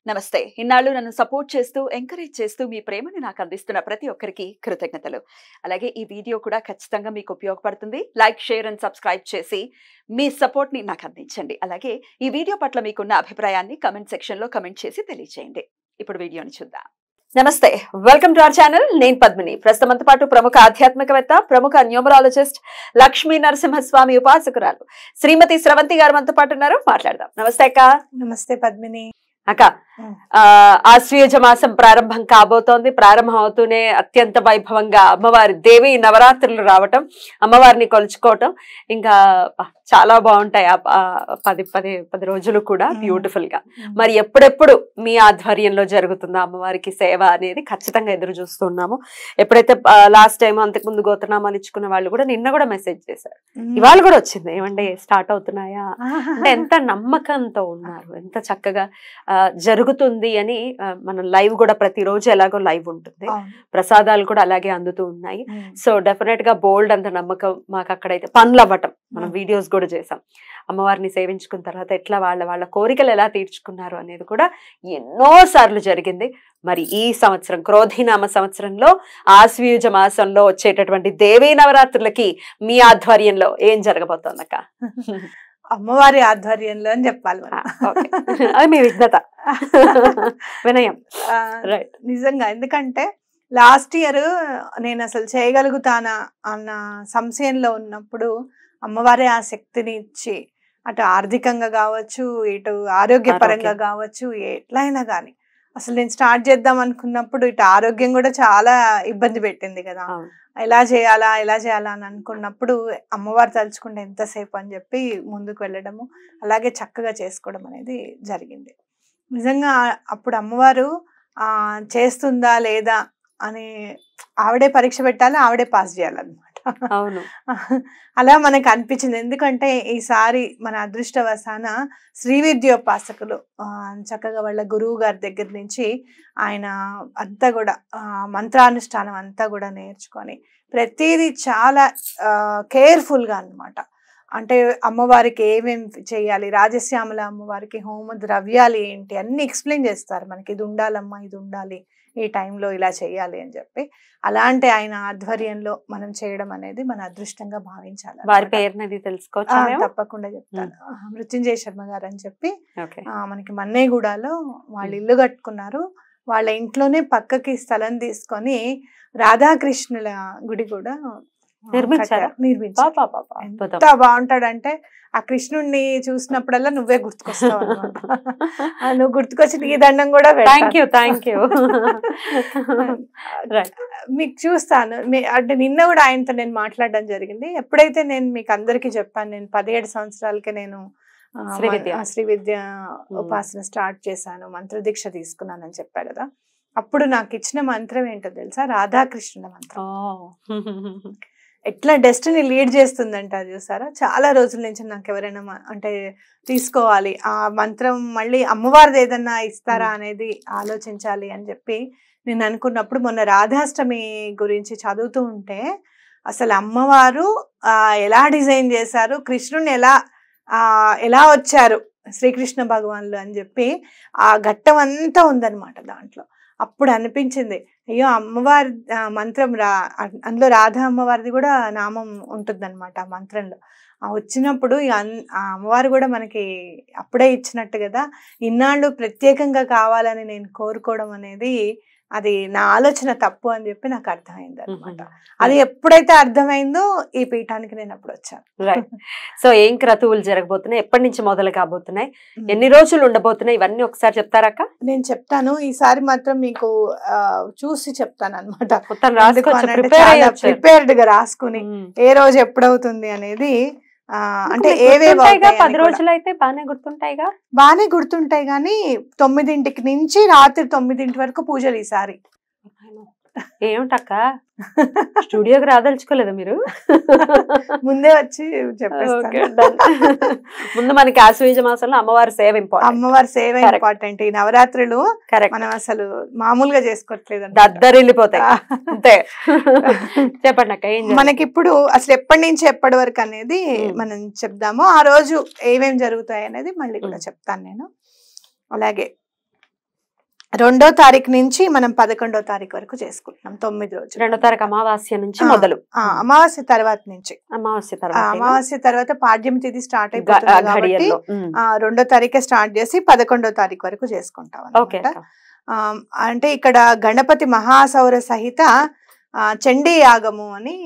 నమస్తే. ఇన్నాళ్ళు నన్ను సపోర్ట్ చేస్తూ, ఎంకరేజ్ చేస్తూ మీ ప్రేమని నాకు అందిస్తున్న ప్రతి ఒక్కరికి కృతజ్ఞతలు. అలాగే ఈ వీడియో కూడా ఖచ్చితంగా మీకు ఉపయోగపడుతుంది. లైక్, షేర్ అండ్ సబ్స్క్రైబ్ చేసి మీ సపోర్ట్‌ని నాకు అందించండి. అలాగే ఈ వీడియో పట్ల మీకున్న అభిప్రాయాన్ని కామెంట్ సెక్షన్‌లో కామెంట్ చేసి తెలియజేయండి. ఇప్పుడు వీడియోని చూద్దాం. నమస్తే, వెల్కమ్ టు అవర్ ఛానల్. నేను పద్మిని. ప్రస్తుతంతో పాటు ప్రముఖ ఆధ్యాత్మికవేత్త, ప్రముఖ న్యూమరాలజిస్ట్, లక్ష్మీ నరసింహస్వామి ఉపాసకురాలు శ్రీమతి స్రవంతి గారు మనతో పాటు ఉన్నారు. మాట్లాడదాం. నమస్తే అక్క. నమస్తే పద్మిని. అక్క, ఆశ్వయుజ మాసం ప్రారంభం కాబోతోంది. ప్రారంభం అవుతూనే అత్యంత వైభవంగా అమ్మవారి దేవి నవరాత్రులు రావటం, అమ్మవారిని కొలుచుకోవటం ఇంకా చాలా బాగుంటాయి. 10 రోజులు కూడా బ్యూటిఫుల్ గా. మరి ఎప్పుడెప్పుడు మీ ఆధ్వర్యంలో జరుగుతుందో అమ్మవారికి సేవ అనేది ఖచ్చితంగా ఎదురు చూస్తున్నాము. ఎప్పుడైతే లాస్ట్ టైం అంతకుముందు గోత్రనామాలు ఇచ్చుకున్న వాళ్ళు కూడా నిన్న కూడా మెసేజ్ చేశారు. ఇవాళ కూడా వచ్చింది, ఏమంటే స్టార్ట్ అవుతున్నాయా అంటే ఎంత నమ్మకంతో ఉన్నారు, ఎంత చక్కగా జరుగుతుంది అని. మనం లైవ్ కూడా ప్రతిరోజు ఎలాగో లైవ్ ఉంటుంది, ప్రసాదాలు కూడా అలాగే అందుతూ ఉన్నాయి. సో డెఫినెట్ గా బోల్డ్ అంత నమ్మకం మాకు అక్కడైతే పనులు అవ్వటం. మనం వీడియోస్ కూడా చేసాం. అమ్మవారిని సేవించుకున్న తర్వాత ఎట్లా వాళ్ళ కోరికలు ఎలా తీర్చుకున్నారు అనేది కూడా ఎన్నో సార్లు జరిగింది. మరి ఈ సంవత్సరం క్రోధినామ సంవత్సరంలో ఆశ్వయుజ మాసంలో వచ్చేటటువంటి దేవీ నవరాత్రులకి మీ ఆధ్వర్యంలో ఏం జరగబోతోంది అక్క? అమ్మవారి ఆధ్వర్యంలో అని చెప్పాలి. అది మీ విఘ్నత, వినయం. నిజంగా, ఎందుకంటే లాస్ట్ ఇయర్ నేను అసలు చేయగలుగుతానా అన్న సంశయంలో ఉన్నప్పుడు అమ్మవారే ఆ శక్తిని ఇచ్చి, అటు ఆర్థికంగా కావచ్చు, ఇటు ఆరోగ్యపరంగా కావచ్చు, ఎట్లయినా కానీ అసలు నేను స్టార్ట్ చేద్దాం అనుకున్నప్పుడు ఇటు ఆరోగ్యం కూడా చాలా ఇబ్బంది పెట్టింది కదా. ఎలా చేయాలా అని అనుకున్నప్పుడు అమ్మవారు తలుచుకుంటే ఎంతసేపు అని చెప్పి ముందుకు వెళ్ళడము, అలాగే చక్కగా చేసుకోవడం అనేది జరిగింది. నిజంగా అప్పుడు అమ్మవారు చేస్తుందా లేదా అని ఆవిడే పరీక్ష పెట్టాలి, ఆవిడే పాస్ చేయాలన్నమాట. అవును, అలా మనకు అనిపించింది. ఎందుకంటే ఈసారి మన అదృష్టవశాన శ్రీ విద్యోపాసకులు చక్కగా వాళ్ళ గురువు గారి దగ్గర నుంచి ఆయన అంతా కూడా మంత్రానుష్ఠానం అంతా కూడా నేర్చుకొని ప్రతిదీ చాలా కేర్ఫుల్గా అన్నమాట. అంటే అమ్మవారికి ఏమేమి చేయాలి, రాజశ్యామల అమ్మవారికి హోమ ద్రవ్యాలు ఏంటి అన్ని ఎక్స్ప్లెయిన్ చేస్తారు మనకి. ఇది ఉండాలమ్మా, ఇది ఉండాలి, ఈ టైంలో ఇలా చేయాలి అని చెప్పి. అలాంటి ఆయన ఆధ్వర్యంలో మనం చేయడం అనేది మన అదృష్టంగా భావించాలి. వారి పేరునది తెలుసుకోవచ్చు? తప్పకుండా చెప్తాను. మృత్యుంజయ శర్మ గారు అని చెప్పి మనకి మన్నేగూడలో వాళ్ళు ఇల్లు కట్టుకున్నారు. వాళ్ళ ఇంట్లోనే పక్కకి స్థలం తీసుకొని రాధాకృష్ణుల గుడి కూడా నిర్మించారు. ఎంత బాగుంటాడంటే ఆ కృష్ణుడిని చూసినప్పుడల్లా నువ్వే గుర్తుకొస్తావు అన్నమాట. నువ్వు గుర్తుకొచ్చి నీ దండం కూడా మీకు చూస్తాను. అంటే నిన్న కూడా ఆయనతో నేను మాట్లాడడం జరిగింది. ఎప్పుడైతే నేను మీకు అందరికీ చెప్పాను, నేను 17 సంవత్సరాలకే నేను శ్రీ విద్య ఉపాసన స్టార్ట్ చేశాను, మంత్రదీక్ష తీసుకున్నానని చెప్పా కదా. అప్పుడు నాకు ఇచ్చిన మంత్రం ఏంటో తెలుసా? రాధాకృష్ణుల మంత్రం. ఎట్లా డెస్టినీ లీడ్ చేస్తుందంట అది చూసారా. చాలా రోజుల నుంచి నాకు ఎవరైనా అంటే తీసుకోవాలి ఆ మంత్రం, మళ్ళీ అమ్మవారిది ఏదన్నా ఇస్తారా అనేది ఆలోచించాలి అని చెప్పి నేను అనుకున్నప్పుడు మొన్న రాధాష్టమి గురించి చదువుతూ ఉంటే అసలు అమ్మవారు ఎలా డిజైన్ చేశారు, కృష్ణుని ఎలా వచ్చారు శ్రీకృష్ణ భగవాన్లు అని చెప్పి ఆ ఘట్టం అంతా ఉందన్నమాట దాంట్లో. అప్పుడు అనిపించింది, అయ్యో అమ్మవారి మంత్రం అందులో రాధా అమ్మవారిది కూడా నామం ఉంటుందన్నమాట ఆ మంత్రంలో. వచ్చినప్పుడు ఆ అమ్మవారు కూడా మనకి అప్పుడే ఇచ్చినట్టు కదా. ఇన్నాళ్ళు ప్రత్యేకంగా కావాలని నేను కోరుకోవడం అనేది అది నా ఆలోచన తప్పు అని చెప్పి నాకు అర్థమైంది అనమాట. అది ఎప్పుడైతే అర్థమైందో ఈ పీఠానికి నేను అప్పుడు వచ్చాను. రైట్. సో ఏం క్రతువులు జరగబోతున్నాయి, ఎప్పటి నుంచి మొదలు కాబోతున్నాయి, ఎన్ని రోజులు ఉండబోతున్నాయి, ఇవన్నీ ఒకసారి చెప్తారక్క? నేను చెప్తాను. ఈసారి మాత్రం మీకు చూసి చెప్తాను అనమాట. ప్రిపేర్డ్ గా రాసుకుని ఏ రోజు ఎప్పుడవుతుంది అనేది. అంటే 10 రోజులు అయితే బాగానే గుర్తుంటాయి కానీ 9 నుంచి రాత్రి 9 వరకు పూజలు ఈసారి. ఏమిటక్క స్టూడియోకి రాదలుచుకోలేదా మీరు? ముందే వచ్చి చెప్పేస్తాను. ముందు మనకి ఆశ్వయుజ మాసంలో అమ్మవారి సేవ ఇంపార్టెంట్. ఈ నవరాత్రులు మనం అసలు మామూలుగా చేసుకోవట్లేదు, దద్దరిల్లిపోతాయి అంతే. చెప్పండి అక్క, మనకి ఇప్పుడు అసలు ఎప్పటి నుంచి ఎప్పటి వరకు అనేది మనం చెప్దాము. ఆ రోజు ఏమేమి జరుగుతాయి అనేది మళ్ళీ కూడా చెప్తాను నేను. అలాగే 2వ తారీఖు నుంచి మనం 11వ తారీఖు వరకు చేసుకుంటున్నాం 9 రోజులు. 2వ తారీఖు అమావాస్య నుంచి మొదలు. అమావాస్య తర్వాత నుంచి. అమావాస్య తర్వాత పాడ్యమి తిథి స్టార్ట్ అయిపోతుంది కాబట్టి 2వ తారీఖే స్టార్ట్ చేసి 11వ తారీఖు వరకు చేసుకుంటాం అన్నమాట. అంటే ఇక్కడ గణపతి మహాసౌర సహిత చండీ యాగము అని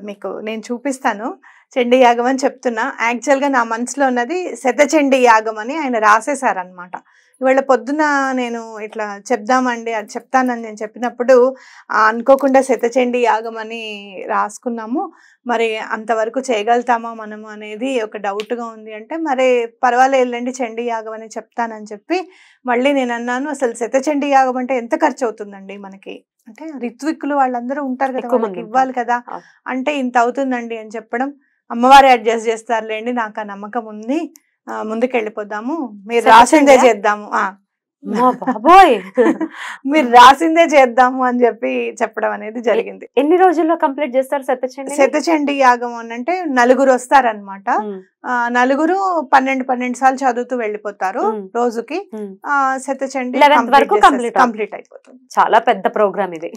మీకు నేను చూపిస్తాను. చండీ యాగం అని చెప్తున్నా, యాక్చువల్ గా నా మనసులో ఉన్నది శతచండీ యాగం అని ఆయన రాసేశారనమాట. ఇవాళ పొద్దున నేను ఇట్లా చెప్దామండి అది చెప్తానని నేను చెప్పినప్పుడు అనుకోకుండా శతచండీ యాగం అని రాసుకున్నాము. మరి అంతవరకు చేయగలుగుతామా మనము అనేది ఒక డౌట్గా ఉంది. అంటే మరి పర్వాలేదండి చండీ యాగం అని చెప్తానని చెప్పి మళ్ళీ నేను అన్నాను, అసలు శతచండీ యాగం అంటే ఎంత ఖర్చు అవుతుందండి మనకి, అంటే రిత్విక్కులు వాళ్ళందరూ ఉంటారు కదా, వాళ్ళకి ఇవ్వాలి కదా, అంటే ఇంత అవుతుందండి అని చెప్పడం, అమ్మవారి అడ్జస్ట్ చేస్తారులేండి నాకు ఆ నమ్మకం ఉంది, ముందుకెళ్ళిపోదాము, మీరు రాసిందే చేద్దాము, మీరు రాసిందే చేద్దాము అని చెప్పి చెప్పడం అనేది జరిగింది. ఎన్ని రోజుల్లో కంప్లీట్ చేస్తారు శతచండీ యాగం అని అంటే 4 వస్తారనమాట. 4 12 సార్లు చదువుతూ వెళ్ళిపోతారు రోజుకి. శతచండీ కంప్లీట్ అయిపోతుంది. చాలా పెద్ద ప్రోగ్రామ్ ఇది,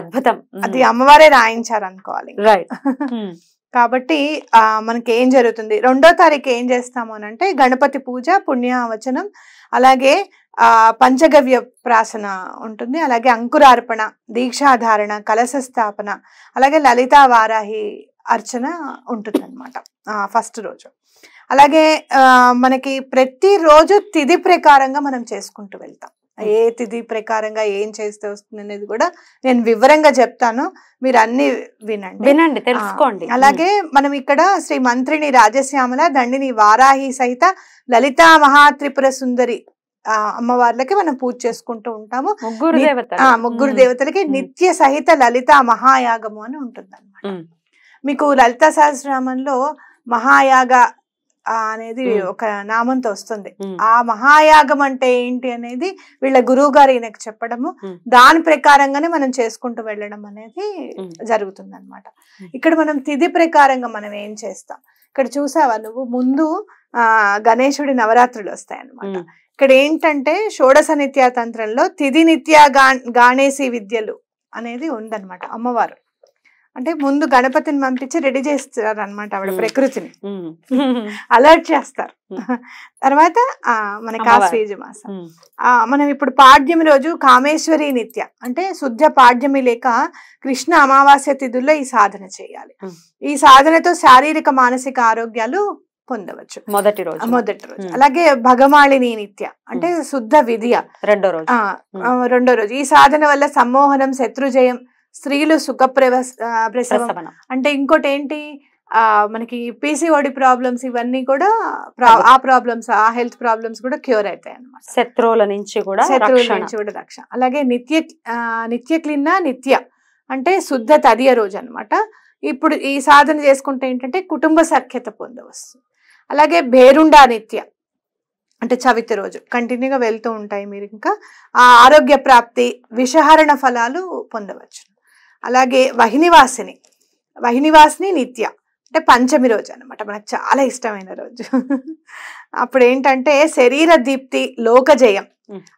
అద్భుతం. అది అమ్మవారే రాయించారు అనుకోవాలి. రైట్. కాబట్టి మనకి ఏం జరుగుతుంది, 2వ తారీఖు ఏం చేస్తాము అని అంటే గణపతి పూజ, పుణ్యావచనం, అలాగే పంచగవ్య ప్రాసన ఉంటుంది, అలాగే అంకురార్పణ, దీక్షాధారణ, కలశ స్థాపన, అలాగే లలితా వారాహి అర్చన ఉంటుంది అనమాట ఫస్ట్ రోజు. అలాగే మనకి ప్రతిరోజు తిథి ప్రకారంగా మనం చేసుకుంటూ వెళ్తాం. ఏ తిథి ప్రకారంగా ఏం చేస్తే వస్తుంది అనేది కూడా నేను వివరంగా చెప్తాను, మీరు అన్ని వినండి తెలుసుకోండి. అలాగే మనం ఇక్కడ శ్రీ మంత్రిని రాజశ్యామల దండిని వారాహి సహిత లలితా మహాత్రిపుర సుందరి అమ్మవార్లకి మనం పూజ చేసుకుంటూ ఉంటాము. ముగ్గురు దేవతలకి నిత్య సహిత లలితా మహాయాగము అని ఉంటుంది అనమాట. మీకు లలితా సహస్రనామంలో మహాయాగ అనేది ఒక నామంతో వస్తుంది. ఆ మహాయాగం అంటే ఏంటి అనేది వీళ్ళ గురువు గారు ఈయనకు చెప్పడము, దాని ప్రకారంగానే మనం చేసుకుంటూ వెళ్ళడం అనేది జరుగుతుంది అనమాట. ఇక్కడ మనం తిథి ప్రకారంగా మనం ఏం చేస్తాం, ఇక్కడ చూసావా నువ్వు, ముందు గణేశుడి నవరాత్రులు వస్తాయి అనమాట. ఇక్కడ ఏంటంటే షోడశ నిత్యా తంత్రంలో తిథి నిత్యా గాణేసి విద్యలు అనేది ఉందన్నమాట. అమ్మవారు అంటే ముందు గణపతిని పంపించి రెడీ చేస్తారు అనమాట, ఆవిడ ప్రకృతిని అలర్ట్ చేస్తారు. తర్వాత మనకి ఆశ్వీజ మాసం, మనం ఇప్పుడు పాడ్యమి రోజు కామేశ్వరి నిత్య అంటే శుద్ధ పాడ్యమి లేక కృష్ణ అమావాస్య తిథుల్లో ఈ సాధన చేయాలి. ఈ సాధనతో శారీరక మానసిక ఆరోగ్యాలు పొందవచ్చు మొదటి రోజు. అలాగే భగమాళిని నిత్య అంటే శుద్ధ విద్య రెండో రోజు. ఈ సాధన వల్ల సమ్మోహనం, శత్రుజయం, స్త్రీలు సుఖ ప్రసవం, అంటే ఇంకోటి ఏంటి మనకి పీసీఓడి ప్రాబ్లమ్స్ ఇవన్నీ కూడా ఆ ప్రాబ్లమ్స్, ఆ హెల్త్ ప్రాబ్లమ్స్ కూడా క్యూర్ అవుతాయి అన్నమాట. శత్రువుల నుంచి కూడా రక్ష. అలాగే నిత్య క్లీన నిత్య అంటే శుద్ధ తదియ రోజు అనమాట. ఇప్పుడు ఈ సాధన చేసుకుంటే ఏంటంటే కుటుంబ సఖ్యత పొందవచ్చు. అలాగే భేరుండా నిత్య అంటే చవితి రోజు కంటిన్యూగా వెళ్తూ ఉంటాయి మీరు, ఇంకా ఆ ఆరోగ్య ప్రాప్తి, విషహరణ ఫలాలు పొందవచ్చు. అలాగే వహినివాసిని నిత్య అంటే పంచమి రోజు అనమాట, మనకు చాలా ఇష్టమైన రోజు. అప్పుడు ఏంటంటే శరీర దీప్తి, లోకజయం.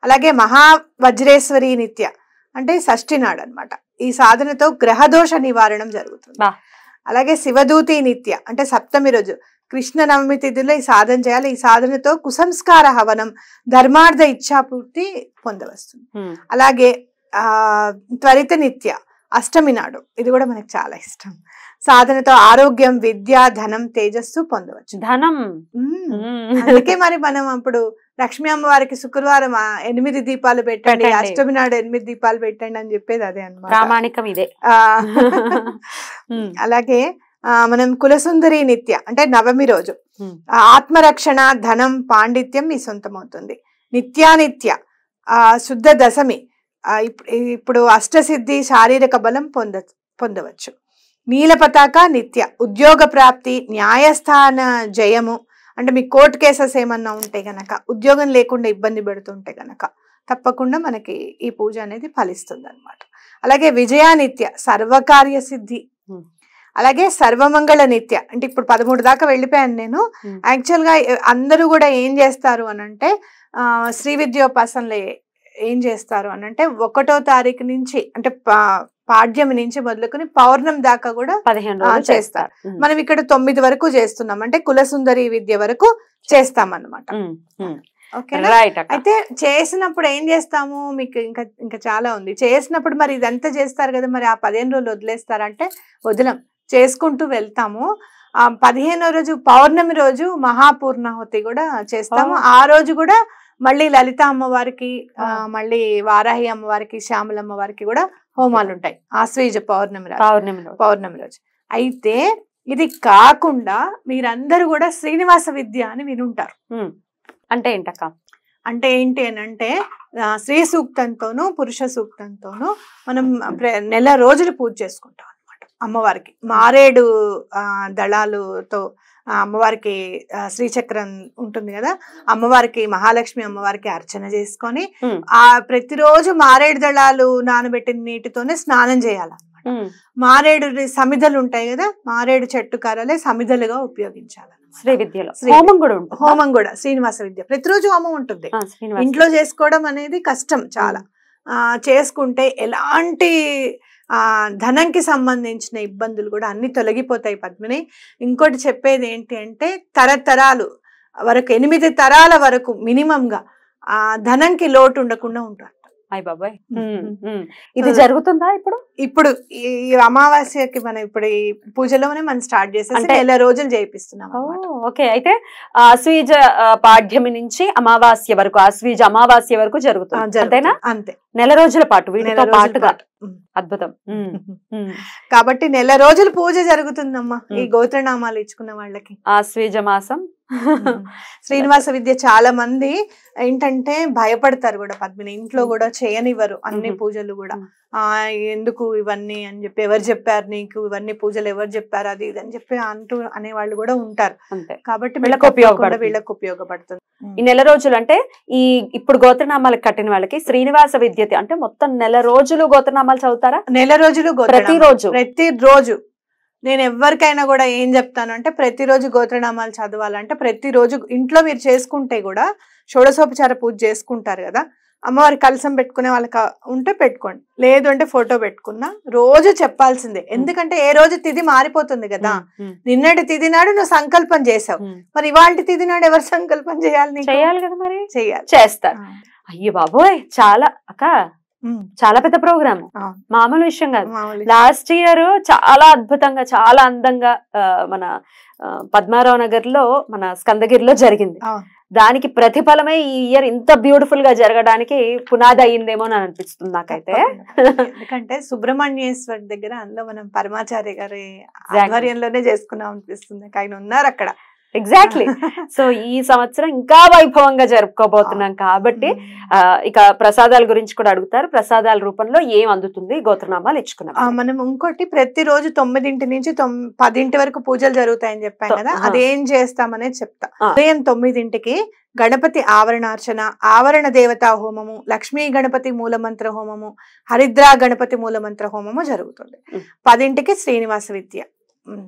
అలాగే మహావజ్రేశ్వరి నిత్య అంటే షష్ఠి నాడు అనమాట. ఈ సాధనతో గ్రహదోష నివారణం జరుగుతుంది. అలాగే శివదూతి నిత్య అంటే సప్తమి రోజు, కృష్ణ నవమి తిథిలో ఈ సాధన చేయాలి. ఈ సాధనతో కుసంస్కార హవనం, ధర్మార్థ ఇచ్ఛాపూర్తి పొందవస్తుంది. అలాగే త్వరిత నిత్య అష్టమి నాడు, ఇది కూడా మనకు చాలా ఇష్టం. సాధనతో ఆరోగ్యం, విద్య, ధనం, తేజస్సు పొందవచ్చు. ధనం అందుకే మరి మనం అప్పుడు లక్ష్మీ అమ్మవారికి శుక్రవారం 8 దీపాలు పెట్టండి, అష్టమి నాడు 8 దీపాలు పెట్టండి అని చెప్పేది అదే అన్నమాట, ప్రామాణికం ఇదే. అలాగే మనం కులసుందరి నిత్య అంటే నవమి రోజు, ఆత్మరక్షణ, ధనం, పాండిత్యం మీ సొంతమవుతుంది. నిత్యానిత్య శుద్ధ దశమి, ఇప్పుడు అష్టసిద్ధి, శారీరక బలం పొందవచ్చు. నీల పతాక నిత్య ఉద్యోగ ప్రాప్తి, న్యాయస్థాన జయము అంటే మీ కోర్టు కేసెస్ ఏమన్నా ఉంటే గనక, ఉద్యోగం లేకుండా ఇబ్బంది పెడుతుంటే గనక తప్పకుండా మనకి ఈ పూజ అనేది ఫలిస్తుంది అనమాట. అలాగే విజయానిత్య సర్వకార్య సిద్ధి. అలాగే సర్వమంగళ నిత్య అంటే ఇప్పుడు 13 దాకా వెళ్ళిపోయాను నేను. యాక్చువల్ గా అందరూ కూడా ఏం చేస్తారు అని అంటే శ్రీ విద్యోపాసనలు ఏం చేస్తారు అని అంటే 1వ తారీఖు నుంచి అంటే పాడ్యం నుంచి మొదలుకొని పౌర్ణమి దాకా కూడా 15 రోజులు చేస్తారు. మనం ఇక్కడ 9 వరకు చేస్తున్నాం, అంటే కులసుందరి విద్య వరకు చేస్తాం అన్నమాట. ఓకేనా? అయితే చేసినప్పుడు ఏం చేస్తాము, మీకు ఇంకా చాలా ఉంది. చేసినప్పుడు మరి ఇదంతా చేస్తారు కదా, మరి ఆ 15 రోజులు వదిలేస్తారంటే వదిలం, చేసుకుంటూ వెళ్తాము. 15వ రోజు పౌర్ణమి రోజు మహాపూర్ణాహుతి కూడా చేస్తాము. ఆ రోజు కూడా మళ్ళీ లలిత అమ్మవారికి, మళ్ళీ వారాహి అమ్మవారికి, శ్యామల అమ్మవారికి కూడా హోమాలు ఉంటాయి ఆశ్వీజ పౌర్ణమి రోజు. అయితే ఇది కాకుండా మీరందరూ కూడా శ్రీనివాస విద్య అని వినుంటారు. అంటే ఏంటక్క? అంటే ఏంటి అని అంటే స్త్రీ సూక్తంతోనూ పురుష సూక్తంతోనూ మనం నెల రోజులు పూజ చేసుకుంటాం అన్నమాట అమ్మవారికి. మారేడు దళాలతో అమ్మవారికి శ్రీచక్రం ఉంటుంది కదా, అమ్మవారికి మహాలక్ష్మి అమ్మవారికి అర్చన చేసుకొని ప్రతిరోజు మారేడు దళాలు నానబెట్టిన నీటితోనే స్నానం చేయాలన్నమాట. మారేడు సమిధలు ఉంటాయి కదా, మారేడు చెట్టు కర్రలే సమిధలుగా ఉపయోగించాలి. శ్రీ విద్యలో హోమం కూడా శ్రీనివాస విద్య ప్రతిరోజు హోమం ఉంటుంది. ఇంట్లో చేసుకోవడం అనేది కష్టం చాలా. చేసుకుంటే ఎలాంటి ధనంకి సంబంధించిన ఇబ్బందులు కూడా అన్ని తొలగిపోతాయి పద్మిని. ఇంకోటి చెప్పేది ఏంటి అంటే తరతరాలు వరకు 8 తరాల వరకు మినిమం గా ధనంకి లోటు ఉండకుండా ఉంటారు. అయ్య బాబాయ్, ఇది జరుగుతుందా ఇప్పుడు? ఇప్పుడు ఈ అమావాస్యకి మనం ఇప్పుడు ఈ పూజలోనే మనం స్టార్ట్ చేసేసి నెల రోజులు చేయిస్తున్నాం. ఓకే, అయితే ఆశ్వీజ పాడ్యమి నుంచి అమావాస్య వరకు, ఆశ్వీజ అమావాస్య వరకు జరుగుతుంది అంతేనా? అంతే, నెల రోజుల పాటు వీటితో పాటుగా. అద్భుతం. కాబట్టి నెల రోజులు పూజ జరుగుతుందమ్మా ఈ గోత్రనామాలు ఇచ్చుకున్న వాళ్ళకి. ఆశ్వీజ మాసం శ్రీనివాస విద్య చాలా మంది ఏంటంటే భయపడతారు కూడా పద్మిని, ఇంట్లో కూడా చేయనివ్వరు అన్ని పూజలు కూడా. ఎందుకు ఇవన్నీ అని చెప్పి, ఎవరు చెప్పారు నీకు ఇవన్నీ పూజలు, ఎవరు చెప్పారు అది ఇది అని చెప్పి అనేవాళ్ళు కూడా ఉంటారు. కాబట్టి వీళ్ళకి ఉపయోగపడుతుంది ఈ నెల రోజులు. అంటే ఇప్పుడు గోత్రనామాలకు కట్టిన వాళ్ళకి శ్రీనివాస విద్య అంటే మొత్తం నెల రోజులు గోత్రనామాలు చదువుతారా? నెల రోజులు ప్రతిరోజు నేను ఎవరికైనా కూడా ఏం చెప్తాను అంటే ప్రతిరోజు గోత్రనామాలు చదవాలంటే ప్రతిరోజు ఇంట్లో మీరు చేసుకుంటే కూడా షోడశోపచార పూజ చేసుకుంటారు కదా, అమ్మవారి కలసం పెట్టుకునే వాళ్ళకి ఉంటే పెట్టుకోండి, లేదు అంటే ఫోటో పెట్టుకున్నా రోజు చెప్పాల్సిందే. ఎందుకంటే ఏ రోజు తిథి మారిపోతుంది కదా. నిన్నటి తిథి నాడు నువ్వు సంకల్పం చేసావు, మరి ఇవాళ తిథి నాడు ఎవరు సంకల్పం చేయాలి? చేయాలి కదా, మరి చేస్తారు. అయ్యో బాబోయ్, చాలా పెద్ద ప్రోగ్రామ్, మామూలు విషయం కాదు. లాస్ట్ ఇయర్ చాలా అద్భుతంగా, చాలా అందంగా మన పద్మారావు నగర్ లో, మన స్కందగిరిలో జరిగింది. దానికి ప్రతిఫలమే ఈ ఇయర్ ఇంత బ్యూటిఫుల్ గా జరగడానికి పునాది అయ్యిందేమో అని అనిపిస్తుంది నాకైతే. ఎందుకంటే సుబ్రహ్మణ్యేశ్వర్ దగ్గర అందులో మనం పరమాచార్య గారి ఆధ్వర్యంలోనే చేసుకున్నాం అనిపిస్తుంది. ఆయన ఉన్నారు అక్కడ. ఎగ్జాక్ట్లీ. సో ఈ సంవత్సరం ఇంకా వైభవంగా జరుపుకోబోతున్నాం కాబట్టి ఇక ప్రసాదాల గురించి కూడా అడుగుతారు. ప్రసాదాల రూపంలో ఏం అందుతుంది గోత్రనామాలు ఇచ్చుకున్నాం. మనం ఇంకోటి ప్రతిరోజు 9 నుంచి 10 వరకు పూజలు జరుగుతాయని చెప్పాం కదా, అదేం చేస్తామనేది చెప్తా. ఉదయం 9కి గణపతి ఆవరణార్చన, ఆవరణ దేవతా హోమము, లక్ష్మీ గణపతి మూలమంత్ర హోమము, హరిద్రా గణపతి మూలమంత్ర హోమము జరుగుతుంది. 10కి శ్రీనివాస విద్య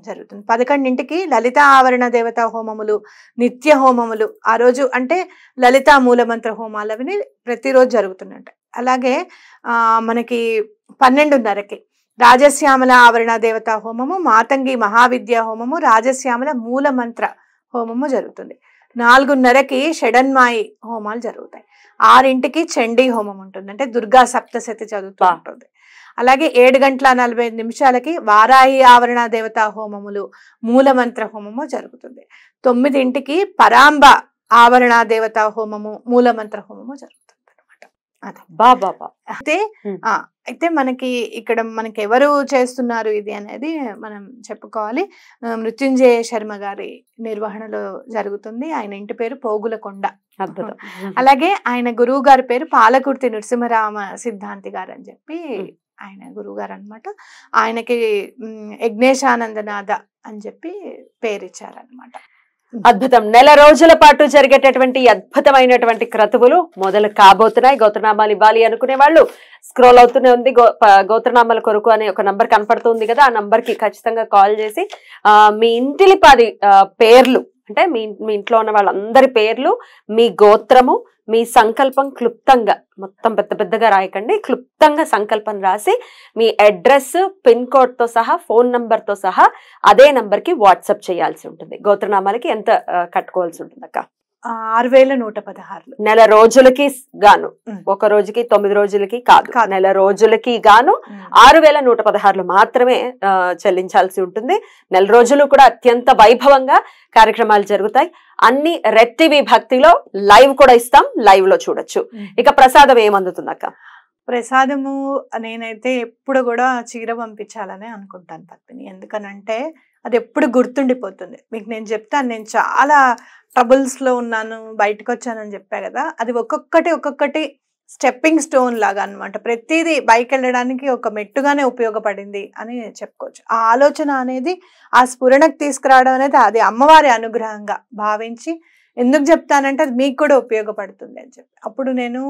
జరుగుతుంది. 11కి లలిత ఆవరణ దేవతా హోమములు, నిత్య హోమములు ఆ రోజు అంటే లలితా మూలమంత్ర హోమాలు అవి ప్రతిరోజు జరుగుతున్నట్టు. అలాగే మనకి 12:30కి రాజశ్యామల ఆవరణ దేవతా హోమము, మాతంగి మహావిద్యా హోమము, రాజశ్యామల మూలమంత్ర హోమము జరుగుతుంది. 4:30కి షడన్మాయి హోమాలు జరుగుతాయి. 6కి చండీ హోమం ఉంటుంది, అంటే దుర్గా సప్తశతి చదువుతూ ఉంటుంది. అలాగే 7:45 వారాహి ఆవరణ దేవతా హోమములు, మూలమంత్ర హోమము జరుగుతుంది. 9కి పరాంబ ఆవరణ దేవతా హోమము, మూలమంత్ర హోమము జరుగుతుంది అనమాట. అయితే మనకి ఇక్కడ మనకి ఎవరు చేస్తున్నారు ఇది అనేది మనం చెప్పుకోవాలి. మృత్యుంజయ శర్మ గారి నిర్వహణలో జరుగుతుంది. ఆయన ఇంటి పేరు పోగులకొండ. అలాగే ఆయన గురువు గారి పేరు పాలకుర్తి నృసింహరామ సిద్ధాంతి గారు అని చెప్పి ఆయన గురువు గారు అనమాట. ఆయనకి యజ్ఞేశానందనాథ అని చెప్పి పేరు ఇచ్చారనమాట. అద్భుతం. నెల రోజుల పాటు జరిగేటటువంటి అద్భుతమైనటువంటి క్రతువులు మొదలు కాబోతున్నాయి. గోత్రనామాలు ఇవ్వాలి అనుకునే వాళ్ళు స్క్రోల్ అవుతూనే ఉంది. గోత్రనామాల కొరకు అనే ఒక నంబర్ కనపడుతుంది కదా, ఆ నంబర్ కి ఖచ్చితంగా కాల్ చేసి మీ ఇంటిలిపాది పేర్లు, అంటే మీ ఇంట్లో ఉన్న వాళ్ళందరి పేర్లు, మీ గోత్రము, మీ సంకల్పం క్లుప్తంగా, మొత్తం పెద్ద పెద్దగా రాయకండి, క్లుప్తంగా సంకల్పం రాసి మీ అడ్రస్, పిన్ కోడ్ తో సహా, ఫోన్ నంబర్ తో సహా అదే నంబర్ కి వాట్సాప్ చేయాల్సి ఉంటుంది. గోత్రనామాలకి ఎంత కట్టుకోవాల్సి ఉంటుంది అక్క? 6116. నెల రోజులకి గాను, ఒక రోజుకి 9 రోజులకి కాదు, నెల రోజులకి గాను 6116 మాత్రమే చెల్లించాల్సి ఉంటుంది. నెల రోజులు కూడా అత్యంత వైభవంగా కార్యక్రమాలు జరుగుతాయి. అన్ని రెడ్ టీవీ భక్తిలో లైవ్ కూడా ఇస్తాం, లైవ్ లో చూడొచ్చు. ఇక ప్రసాదం ఏమందుతుంది అక్క? ప్రసాదము నేనైతే ఎప్పుడు కూడా చీర పంపించాలని అనుకుంటాను పద్మిని. ఎందుకనంటే అది ఎప్పుడు గుర్తుండిపోతుంది. మీకు నేను చెప్తాను, నేను చాలా ట్రబుల్స్ లో ఉన్నాను, బయటకు వచ్చానని చెప్పా కదా, అది ఒక్కొక్కటి స్టెప్పింగ్ స్టోన్ లాగా అనమాట. ప్రతిదీ బైక్ వెళ్ళడానికి ఒక మెట్టుగానే ఉపయోగపడింది అని చెప్పుకోవచ్చు. ఆ ఆలోచన అనేది, ఆ స్ఫురణకు తీసుకురావడం అనేది అది అమ్మవారి అనుగ్రహంగా భావించి, ఎందుకు చెప్తానంటే అది మీకు కూడా ఉపయోగపడుతుంది అని చెప్పి. అప్పుడు నేను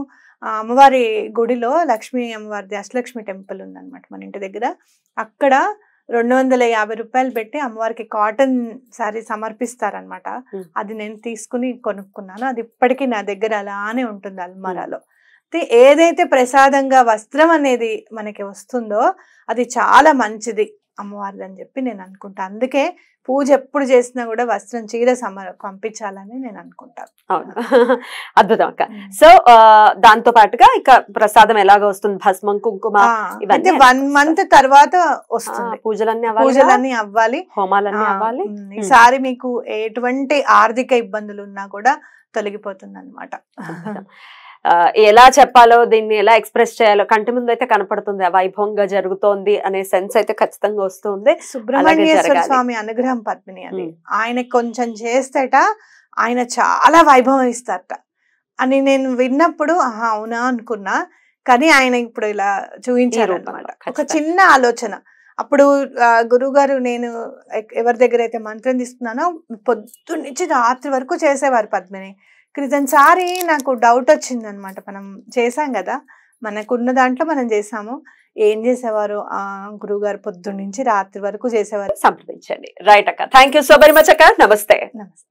అమ్మవారి గుడిలో లక్ష్మీ అమ్మవారిది అష్టలక్ష్మి టెంపుల్ ఉందన్నమాట మన ఇంటి దగ్గర. అక్కడ 250 రూపాయలు పెట్టి అమ్మవారికి కాటన్ శారీ సమర్పిస్తారనమాట. అది నేను తీసుకుని కొనుక్కున్నాను. అది ఇప్పటికీ నా దగ్గర అలానే ఉంటుంది అల్మారాలో. ఏదైతే ప్రసాదంగా వస్త్రం అనేది మనకి వస్తుందో అది చాలా మంచిది అమ్మవారిది అని చెప్పి నేను అనుకుంటా. అందుకే పూజ ఎప్పుడు చేసినా కూడా వస్త్రం, చీర పంపించాలని నేను అనుకుంటాను. అవును, అద్భుతం అక్క. సో దాంతో పాటుగా ఇక ప్రసాదం ఎలాగ వస్తుంది? భస్మం, కుంకుమ, ఇవన్నీ 1 month తర్వాత వస్తుంది. పూజలన్నీ అవ్వాలి, హోమాలన్నీ అవ్వాలి. ఈసారి మీకు ఎటువంటి ఆర్థిక ఇబ్బందులు ఉన్నా కూడా తొలగిపోతుంది అన్నమాట. ఎలా చెప్పాలో, దీన్ని ఎలా ఎక్స్ప్రెస్ చేయాలో కంటి ముందు అయితే కనపడుతుంది. వైభవంగా జరుగుతోంది అనే సెన్స్ అయితే ఖచ్చితంగా వస్తుంది. సుబ్రహ్మణ్యేశ్వర స్వామి అనుగ్రహం పద్మిని అది. ఆయన కొంచెం చేస్తేట ఆయన చాలా వైభవం ఇస్తారట అని నేను విన్నప్పుడు అవునా అనుకున్నా. కానీ ఆయన ఇప్పుడు ఇలా చూపించారు అన్నమాట. ఒక చిన్న ఆలోచన. అప్పుడు గురువు గారు, నేను ఎవరి దగ్గర అయితే మంత్రం తీసుకున్నానో పొద్దున్నుంచి రాత్రి వరకు చేసేవారు పద్మిని. క్రితంసారి నాకు డౌట్ వచ్చింది అనమాట. మనం చేసాం కదా, మనకున్న దాంట్లో మనం చేసాము. ఏం చేసేవారు గురువు గారు? పొద్దున్న నుంచి రాత్రి వరకు చేసేవారు. సంప్రదించండి. రైట్ అక్క, thank you so very much అక్క. నమస్తే.